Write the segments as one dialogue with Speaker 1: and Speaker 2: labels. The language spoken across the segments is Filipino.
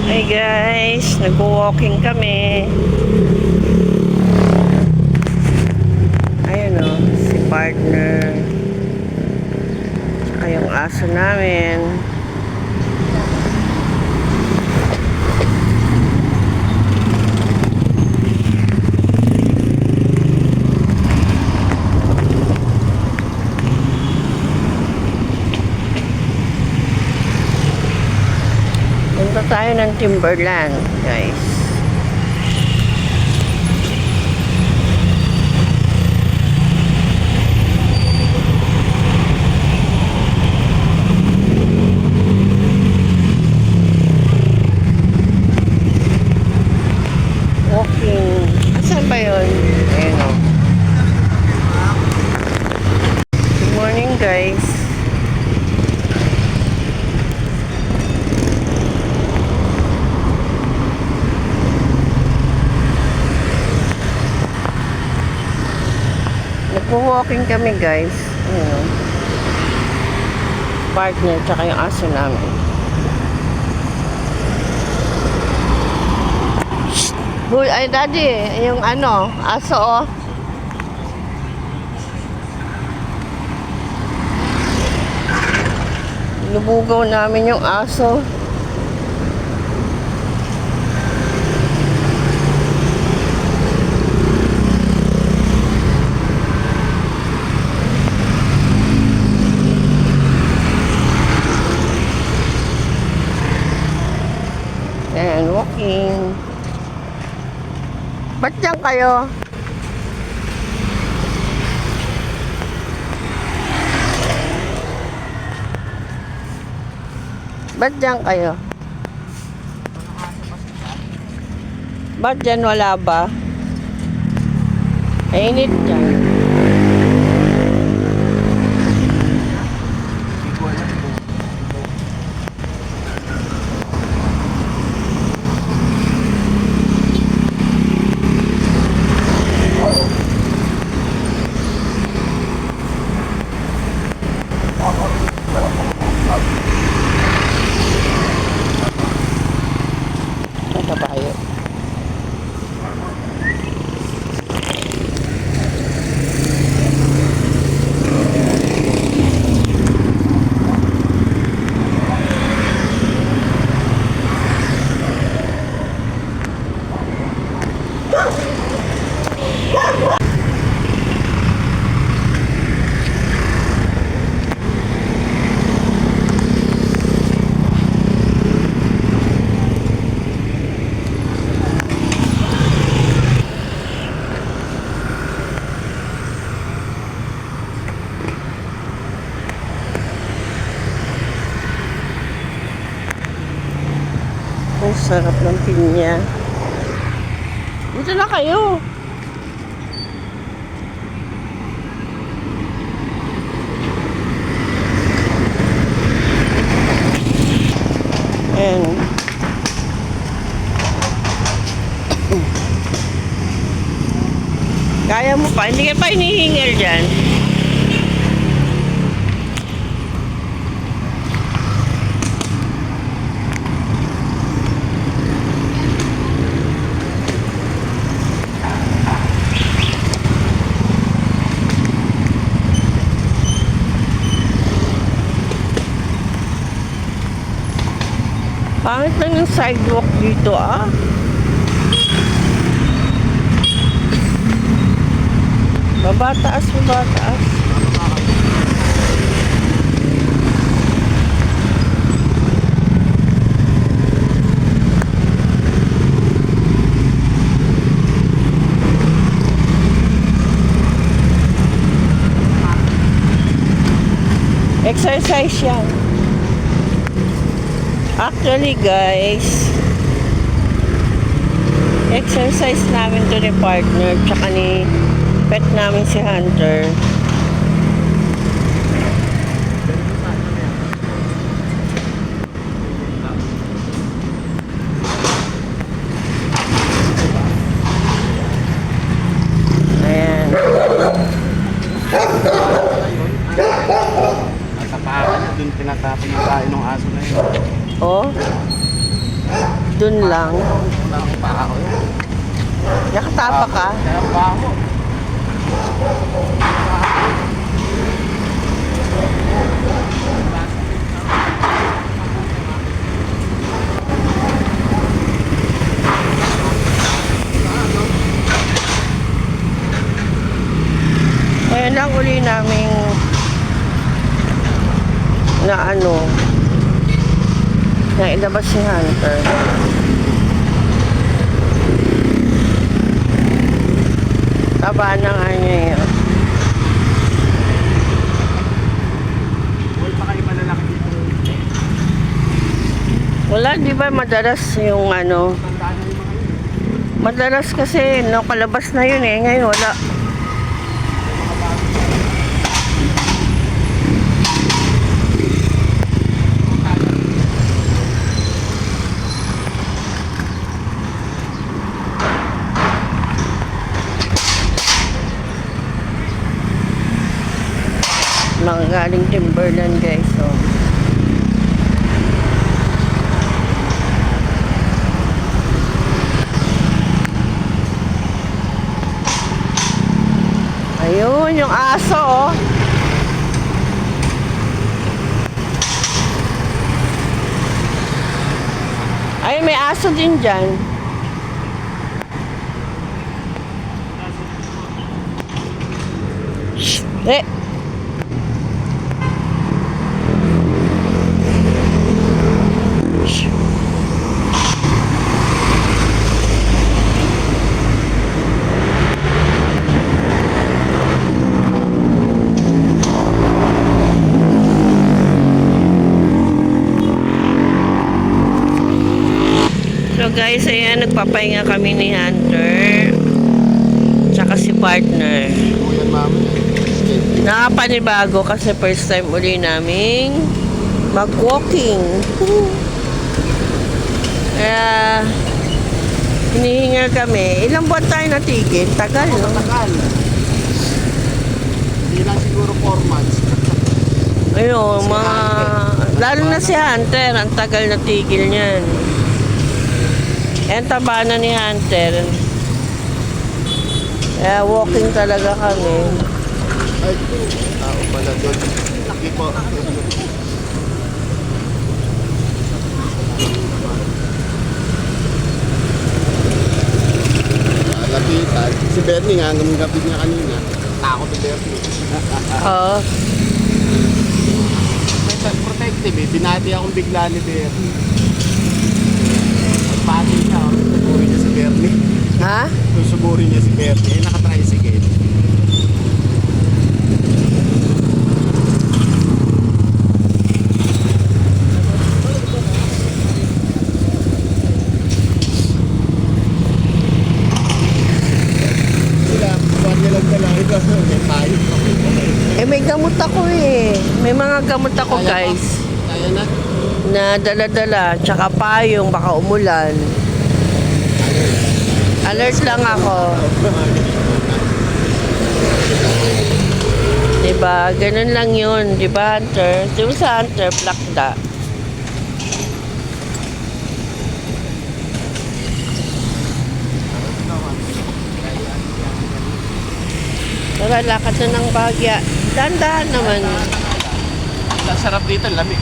Speaker 1: Hi guys, nag-walking kami. Ayun o, si partner. Tsaka yung aso namin. Punta tayo ng Timberland, guys. Walking. Asan ba yun? Ayun o. Good morning, guys. Nagpo-walking kami, guys. Ayun o. Partner, tsaka yung aso namin. Hoy, ay daddy, yung ano, aso oh. Lubugaw namin yung aso. Ayan, walking. Ba't dyan kayo? Ba't dyan kayo? Ba't dyan wala ba? Init dyan. Kabayo. Ang sarap ng pinya. Dito na kayo. Ayan. Kaya mo pa. Hindi ka pa hinihingil dyan. Pangit lang yung sidewalk dito ah. Babataas, babataas. Exercise yan. Actually guys, exercise namin to ni partner tsaka ni pet namin si Hunter. Ayan.
Speaker 2: Nasa pakan, dun tinatapon yung kain ng aso na yun.
Speaker 1: Oh. Dun lang.
Speaker 2: Unang baho yun.
Speaker 1: Nakatapa ka?
Speaker 2: Kaya baho.
Speaker 1: Ngayon lang uli namin na na ilabas si Hunter. Taba na nga niya yun.
Speaker 2: Huwag pa kayo malalaki dito.
Speaker 1: Wala, di ba madalas yung
Speaker 2: Tandaan na yung mga yun.
Speaker 1: madalas kasi nakalabas na yun eh. Ngayon wala. Mga galing Timberland guys. So. Ayun, yung aso oh. Ay, may aso din dyan. Shh! Eh! Shh! So guys, ayan, nagpapahinga kami ni Hunter. Tsaka si partner.
Speaker 2: Oo yan, mami.
Speaker 1: Nakapanibago kasi first time uli naming mag-walking. Kaya, hinihinga kami. Ilang buwan tayo natigil? Tagal, no?
Speaker 2: Matagal. Hindi lang siguro 4 months.
Speaker 1: Ayun, lalo na si Hunter, ang tagal na tigil niyan. Yan, taba na ni Hunter. Kaya walking talaga kami.
Speaker 2: Ay, tao pala doon. Laki po. Lapitan. Si Bernie nga, hanggang gabi niya kanina. Takot si Bernie.
Speaker 1: Oo.
Speaker 2: Metal protective eh. Binati akong bigla ni Bernie. Pati niya, susuburin niya si Bernie.
Speaker 1: Ha?
Speaker 2: Susuburin niya si Bernie. Nakatricycle. Sila, buwan niya lang talaga. Ikaw, may tayo.
Speaker 1: Eh, may gamot ako eh. May mga gamot ako,
Speaker 2: Kaya pa.
Speaker 1: guys.
Speaker 2: Kaya na.
Speaker 1: Na dala-dala, tsaka payong, baka umulan. Alert lang ako. Diba? Ganun lang yun. Diba, Hunter? Diba sa Hunter, plakda. Tara, lakad na ng Bagya. Dahan-dahan naman.
Speaker 2: Ang sarap dito, lamig.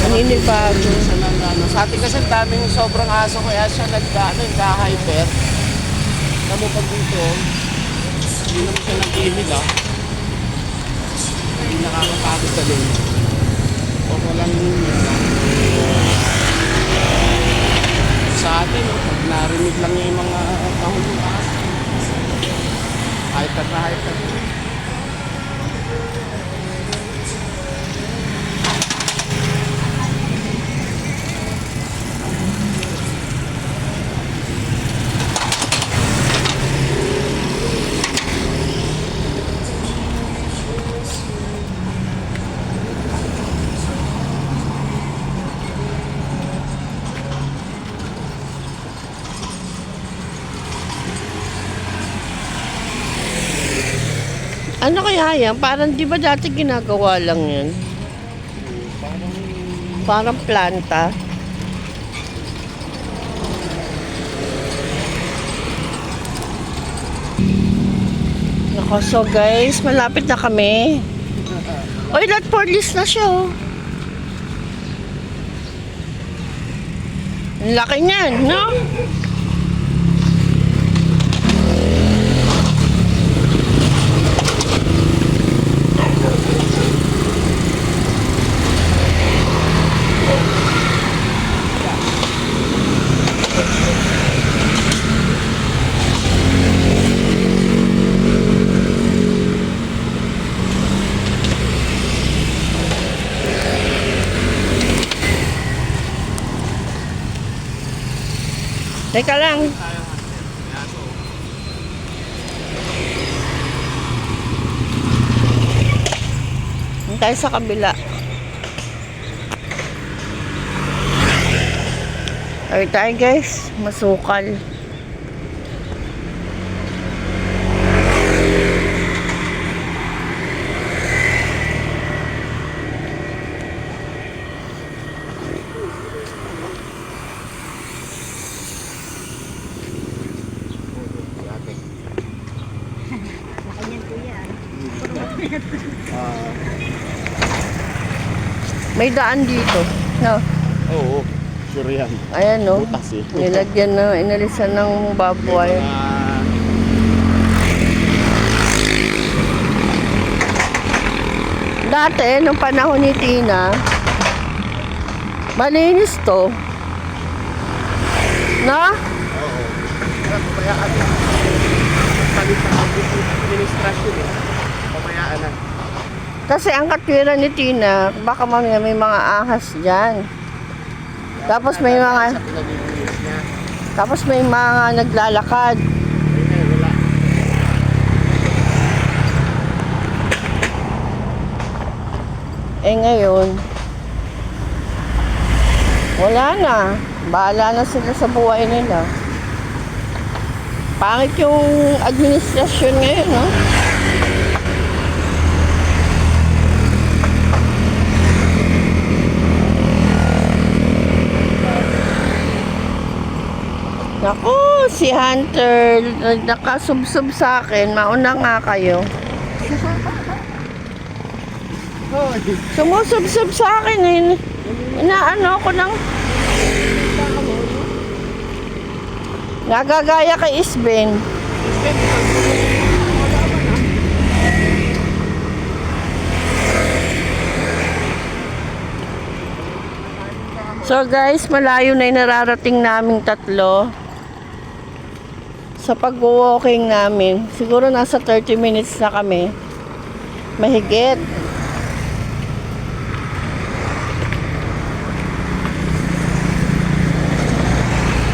Speaker 1: Naninibago.
Speaker 2: Sa atin kasi daming sobrang aso kaya siya nagka-hyper. Tamo pag dito, hindi naman siya nag-ihil Hindi nakakapagod sa din. O walang sa atin, pag narinig lang yung mga tahol ng aso. Hyper na hyper.
Speaker 1: Ano kaya yan? Parang di ba dati ginagawa lang yan?
Speaker 2: Parang
Speaker 1: Parang planta. Nako, so guys, malapit na kami. Oy, lot for list na siya, oh. Ang laki niyan, no? Teka lang. Tayo sa kabila. Ay tayo guys, masukal. May daan dito. No.
Speaker 2: Oo, sure yan.
Speaker 1: Ayan, no.
Speaker 2: Butas eh.
Speaker 1: Nilagyan na, inalisan ng baboy. Dati, nung panahon ni Tina, malinis to. No?
Speaker 2: Oo. Pabayaan na. Palit ng administrasyon eh. Pabayaan na.
Speaker 1: Kasi ang katwiran ni Tina, baka mamaya may mga ahas dyan. Tapos may mga,
Speaker 2: Sa pinag-iinis niya.
Speaker 1: tapos may mga naglalakad.
Speaker 2: Ayun, wala.
Speaker 1: Eh ngayon, wala na. Bahala na sila sa buhay nila. Pangit yung administrasyon ngayon, no? Naku, si Hunter, nakasubsob sa akin. Mauna nga kayo. Sumusubsob sa akin eh. Inaano ko ng... Nagagaya kay Isben. So guys, malayo na yung nararating naming tatlo. Sa pag-walking namin, siguro nasa 30 minutes na kami. Mahigit.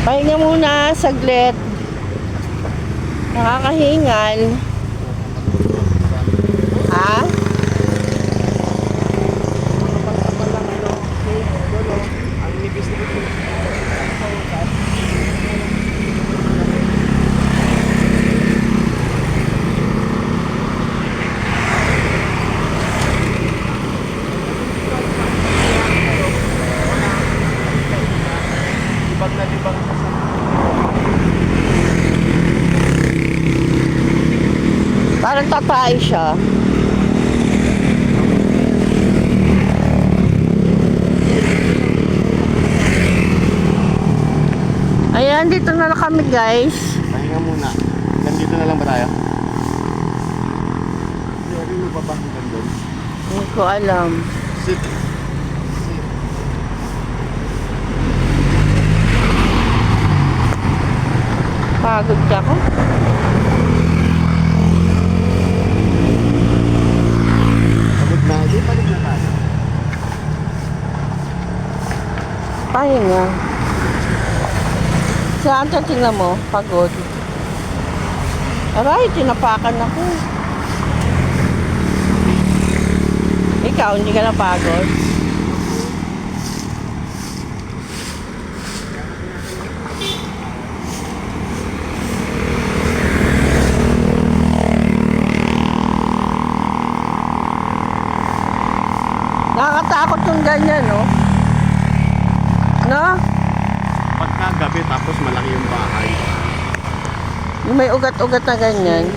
Speaker 1: Pahinga muna, saglit. Nakakahingal. Ha?
Speaker 2: Ang nipis na ito. Libag na libag na sa...
Speaker 1: Parang tatay siya. Ayan, dito na lang kami guys.
Speaker 2: Pahinga muna. Nandito na lang ba tayo? Hindi mo pa ba hanggang doon?
Speaker 1: Hindi ko alam.
Speaker 2: Sit.
Speaker 1: Pagod ka ko.
Speaker 2: Pagod na. Di balik na tayo.
Speaker 1: Pahinga. Si Hunter, tingnan mo, pagod. Aray, tinapakan ako. Ikaw, hindi ka napagod? Nakakatakot yung ganyan, no? No?
Speaker 2: Pagka gabi tapos malaki yung bahay.
Speaker 1: Yung may ugat-ugat na ganyan.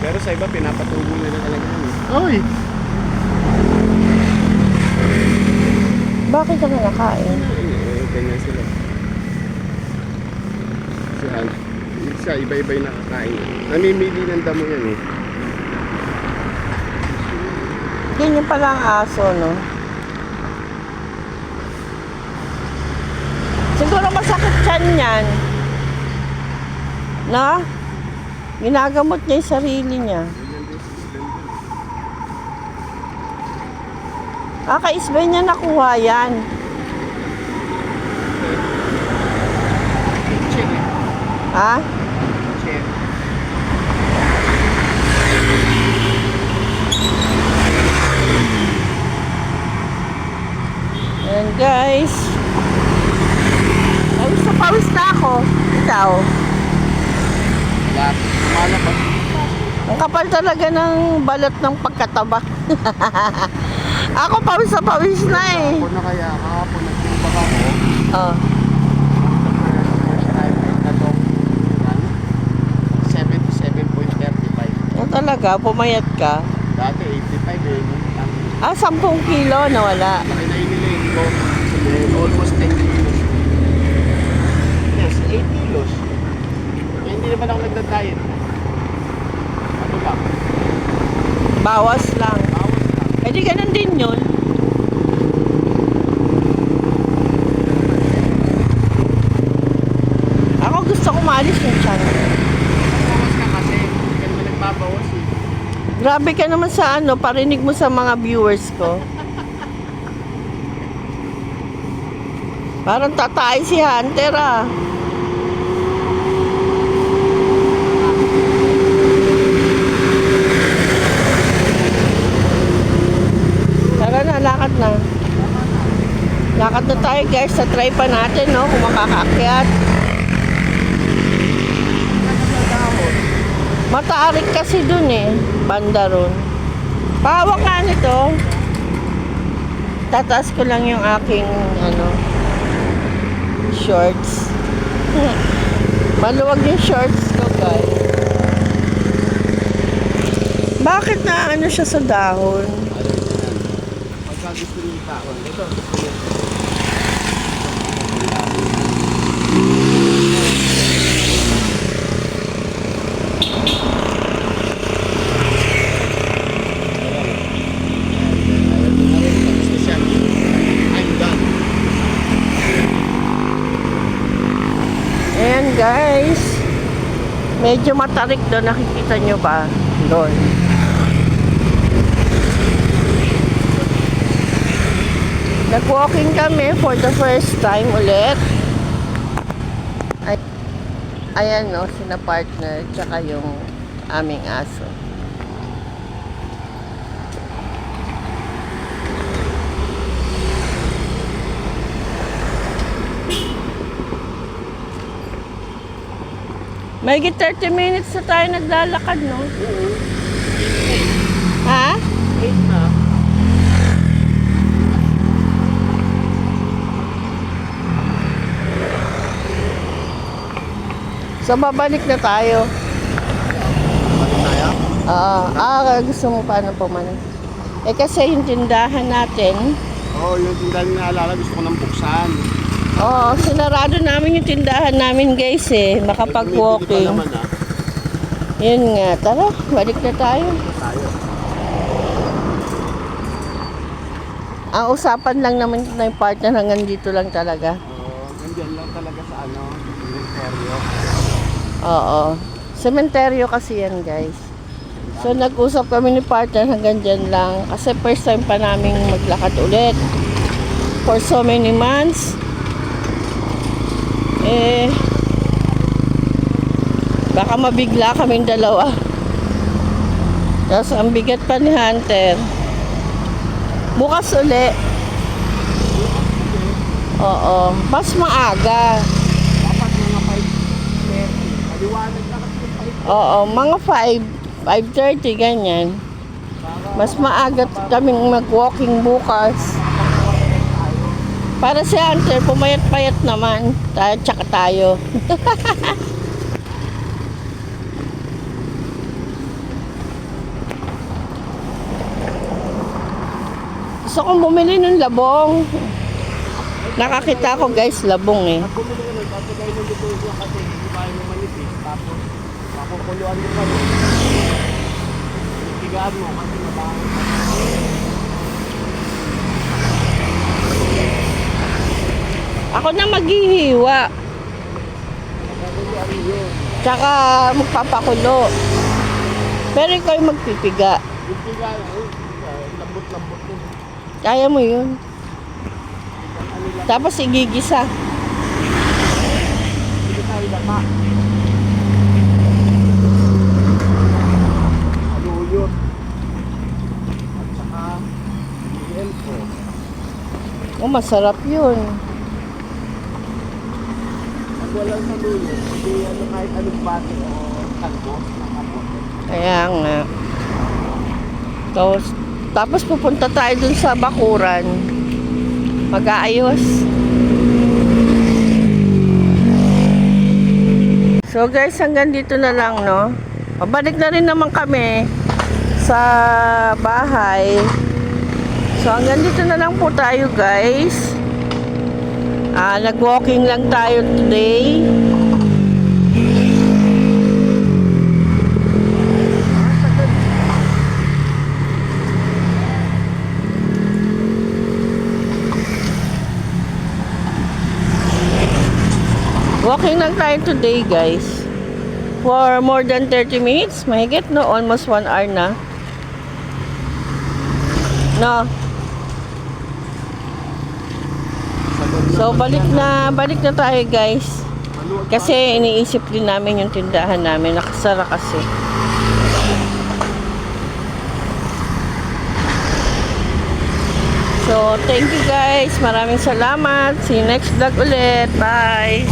Speaker 2: Pero sa iba, pinapatubo nila talaga yun. Oy!
Speaker 1: Bakit ka na nakain?
Speaker 2: Ganyan sila. Sa iba-iba yung nakakain. Namimili ng damo yan eh.
Speaker 1: Ganyan pala ang aso, no? Siguro masakit tiyan yan. No? Ginagamot niya yung sarili niya. Kaka-isbay niya nakuha yan.
Speaker 2: Check eh.
Speaker 1: Ha?
Speaker 2: Check.
Speaker 1: Ayan guys. Pawis na pawis na ako. Ikaw.
Speaker 2: Lahat. Lumalabas.
Speaker 1: Ang kapal talaga ng balat ng pagkataba. Ako pawis na pawis na eh.
Speaker 2: Ako na kaya kahapon nagtimbang ako.
Speaker 1: Oh.
Speaker 2: Na to. 77.35.
Speaker 1: Yan talaga, pumayat ka.
Speaker 2: Dati 85 eh. Ang
Speaker 1: 10 kilo nawala.
Speaker 2: laki na iniling ko. Almost 10 kilos. Yes, 8 kilos. Eh, hindi naman ako nagda-diet. Ano lang?
Speaker 1: Bawas lang.
Speaker 2: Bawas lang.
Speaker 1: Eh di ganun din yun. Ako gusto ko maalis yung tiyan.
Speaker 2: Bawas ka kasi. Hindi ka naman nagbabawas eh.
Speaker 1: Grabe ka naman sa ano, parinig mo sa mga viewers ko. Parang tatay si Hunter ah. Tara na, lakad na. Lakad na tayo guys, sa try pa natin no, kung makakaakyat. Mataarik kasi dun eh, banda ron. Pahawak nga nito. Tataas ko lang yung aking ano, shorts. Maluwag yung shorts ko guys. Bakit na ano siya sa dahon?
Speaker 2: Pagka gusto niyo yung taon, ito. I'm done.
Speaker 1: Ayan guys. Medyo matarik doon. Nakikita nyo ba? Doon. Nag-walking kami for the first time ulit. Ayan no, sina partner tsaka yung aming aso. May 30 minutes na tayo naglalakad, no?
Speaker 2: Oo.
Speaker 1: Ha?
Speaker 2: 8 na.
Speaker 1: So, babalik na tayo.
Speaker 2: Balik tayo?
Speaker 1: Gusto mo paano pumanan? Eh, kasi yung tindahan natin,
Speaker 2: Oo, yung tindahan na naalala, gusto ko nang buksan.
Speaker 1: sinarado namin yung tindahan namin, guys, eh.
Speaker 2: Bumibili
Speaker 1: Makapag-walking.
Speaker 2: pa naman ah.
Speaker 1: Yun nga. Tara, balik na tayo.
Speaker 2: Tayo.
Speaker 1: Ang usapan lang naman ng partner hanggang dito lang talaga.
Speaker 2: Oo, nandiyan lang talaga sa ano, inventorio.
Speaker 1: Oo. Sementeryo kasi yan, guys. So, nag-usap kami ni partner hanggang dyan lang. Kasi first time pa namin maglakad ulit. For so many months. Eh, baka mabigla kaming dalawa. Tapos, ang bigat pa ni Hunter. Bukas uli. Oo. Mas maaga.
Speaker 2: Dapat mga 5:30. Maliwanag na kasi yung 5.
Speaker 1: Oo, mga 5, 5:30, ganyan. Mas maaga kaming mag-walking bukas. Para si Hunter, pumayat-payat naman. Tsaka tayo. Gusto kong bumili ng labong. Nakakita ko guys, labong eh.
Speaker 2: Pag bumili ka nun, tatagay ng luto niya kasi hindi ba yung manipis. Tapos, makukuluan mo pa rin. Tigaan mo kasi mabango.
Speaker 1: Ako na maghihiwa.
Speaker 2: Makukuluan mo yun.
Speaker 1: Tsaka magpapakulo. Pero ikaw yung magpipiga.
Speaker 2: Yung tigaan, lambot-lambot mo.
Speaker 1: Kaya mo yun. Tapos igigisa.
Speaker 2: Hindi tayo lama. Aluyot. At saka, elpo.
Speaker 1: Oh, masarap yun.
Speaker 2: Pag walang saluyot, hindi ano kahit anong bate o talbo, nakamote.
Speaker 1: Kaya nga. Tapos pupunta tayo dun sa bakuran. Mag-aayos. So guys, hanggang dito na lang, no? Pabalik na rin naman kami sa bahay. So hanggang dito na lang po tayo, guys. Nag-walking lang tayo today. Walking lang tayo today, guys. For more than 30 minutes. Mahigit, no? Almost 1 hour na. No? So, balik na tayo, guys. Kasi iniisip din namin yung tindahan namin. Nakasara kasi. So, thank you, guys. Maraming salamat. See you next vlog ulit. Bye!